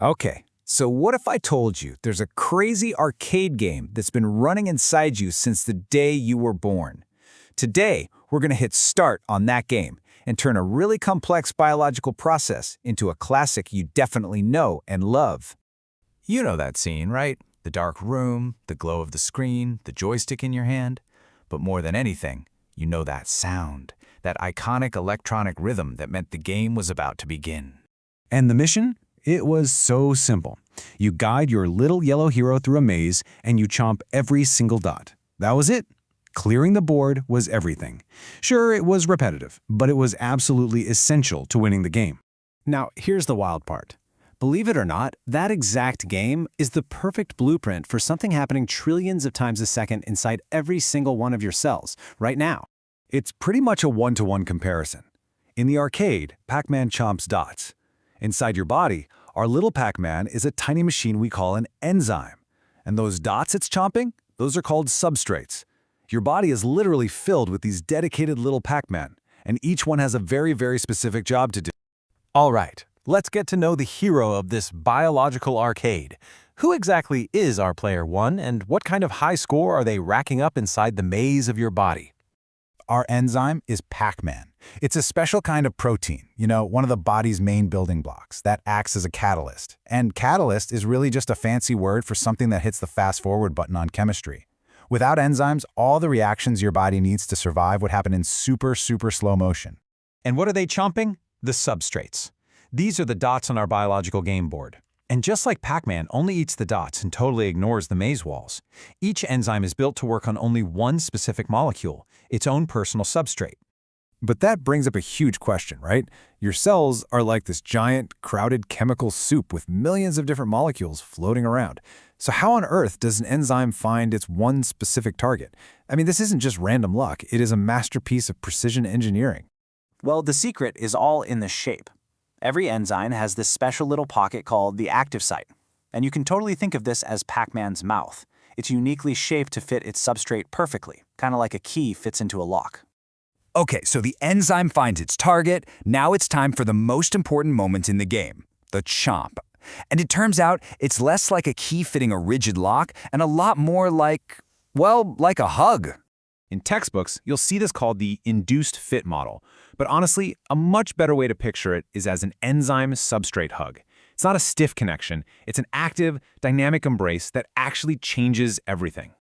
Okay, so what if I told you there's a crazy arcade game that's been running inside you since the day you were born? Today, we're going to hit start on that game and turn a really complex biological process into a classic you definitely know and love. You know that scene, right? The dark room, the glow of the screen, the joystick in your hand. But more than anything, you know that sound, that iconic electronic rhythm that meant the game was about to begin. And the mission? It was so simple. You guide your little yellow hero through a maze and you chomp every single dot. That was it. Clearing the board was everything. Sure, it was repetitive, but it was absolutely essential to winning the game. Now, here's the wild part. Believe it or not, that exact game is the perfect blueprint for something happening trillions of times a second inside every single one of your cells, right now. It's pretty much a one-to-one comparison. In the arcade, Pac-Man chomps dots. Inside your body, our little Pac-Man is a tiny machine we call an enzyme. And those dots it's chomping, those are called substrates. Your body is literally filled with these dedicated little Pac-Man, and each one has a very, very specific job to do. All right, let's get to know the hero of this biological arcade. Who exactly is our player one, and what kind of high score are they racking up inside the maze of your body? Our enzyme is Pac-Man. It's a special kind of protein, one of the body's main building blocks that acts as a catalyst. And catalyst is really just a fancy word for something that hits the fast-forward button on chemistry. Without enzymes, all the reactions your body needs to survive would happen in super, super slow motion. And what are they chomping? The substrates. These are the dots on our biological game board. And just like Pac-Man only eats the dots and totally ignores the maze walls, each enzyme is built to work on only one specific molecule, its own personal substrate. But that brings up a huge question, right? Your cells are like this giant, crowded chemical soup with millions of different molecules floating around. So how on earth does an enzyme find its one specific target? I mean, this isn't just random luck. It is a masterpiece of precision engineering. Well, the secret is all in the shape. Every enzyme has this special little pocket called the active site. And you can totally think of this as Pac-Man's mouth. It's uniquely shaped to fit its substrate perfectly, kind of like a key fits into a lock. Okay, so the enzyme finds its target. Now it's time for the most important moment in the game, the chomp. And it turns out it's less like a key fitting a rigid lock and a lot more like, well, like a hug. In textbooks, you'll see this called the induced fit model. But honestly, a much better way to picture it is as an enzyme-substrate hug. It's not a stiff connection. It's an active, dynamic embrace that actually changes everything.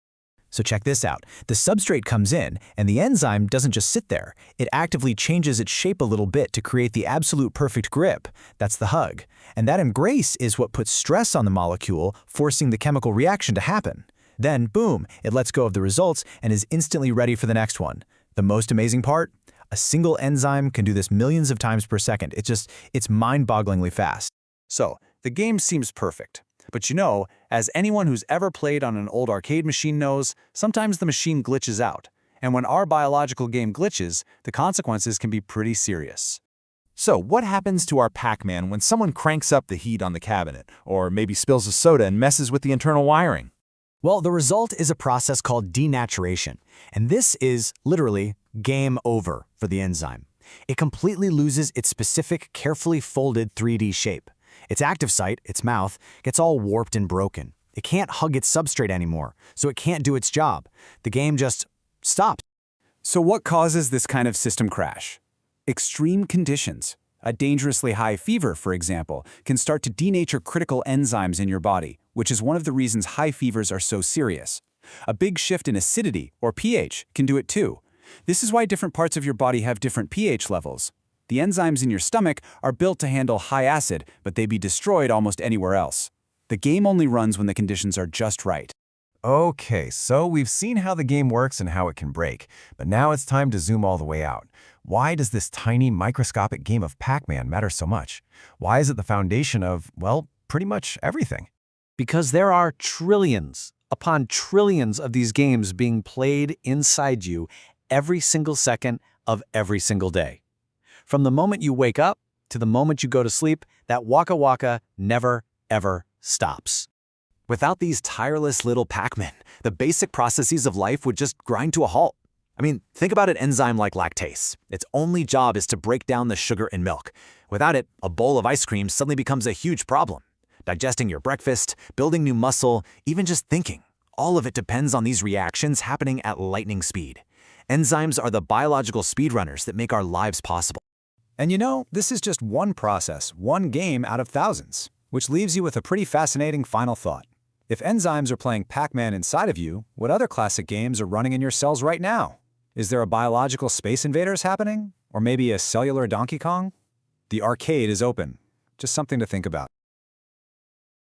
So check this out. The substrate comes in, and the enzyme doesn't just sit there. It actively changes its shape a little bit to create the absolute perfect grip. That's the hug. And that embrace is what puts stress on the molecule, forcing the chemical reaction to happen. Then, boom, it lets go of the results and is instantly ready for the next one. The most amazing part? A single enzyme can do this millions of times per second. It's mind-bogglingly fast. So, the game seems perfect. But as anyone who's ever played on an old arcade machine knows, sometimes the machine glitches out. And when our biological game glitches, the consequences can be pretty serious. So what happens to our Pac-Man when someone cranks up the heat on the cabinet, or maybe spills a soda and messes with the internal wiring? Well, the result is a process called denaturation. And this is, literally, game over for the enzyme. It completely loses its specific, carefully folded 3D shape. Its active site, its mouth, gets all warped and broken. It can't hug its substrate anymore, so it can't do its job. The game just stops. So what causes this kind of system crash? Extreme conditions. A dangerously high fever, for example, can start to denature critical enzymes in your body, which is one of the reasons high fevers are so serious. A big shift in acidity, or pH, can do it too. This is why different parts of your body have different pH levels. The enzymes in your stomach are built to handle high acid, but they'd be destroyed almost anywhere else. The game only runs when the conditions are just right. Okay, so we've seen how the game works and how it can break, but now it's time to zoom all the way out. Why does this tiny microscopic game of Pac-Man matter so much? Why is it the foundation of, well, pretty much everything? Because there are trillions upon trillions of these games being played inside you every single second of every single day. From the moment you wake up to the moment you go to sleep, that waka waka never, ever stops. Without these tireless little Pac-Men, the basic processes of life would just grind to a halt. I mean, think about an enzyme like lactase. Its only job is to break down the sugar in milk. Without it, a bowl of ice cream suddenly becomes a huge problem. Digesting your breakfast, building new muscle, even just thinking. All of it depends on these reactions happening at lightning speed. Enzymes are the biological speedrunners that make our lives possible. And you know, this is just one process, one game out of thousands, which leaves you with a pretty fascinating final thought. If enzymes are playing Pac-Man inside of you, what other classic games are running in your cells right now? Is there a biological Space Invaders happening? Or maybe a cellular Donkey Kong? The arcade is open. Just something to think about.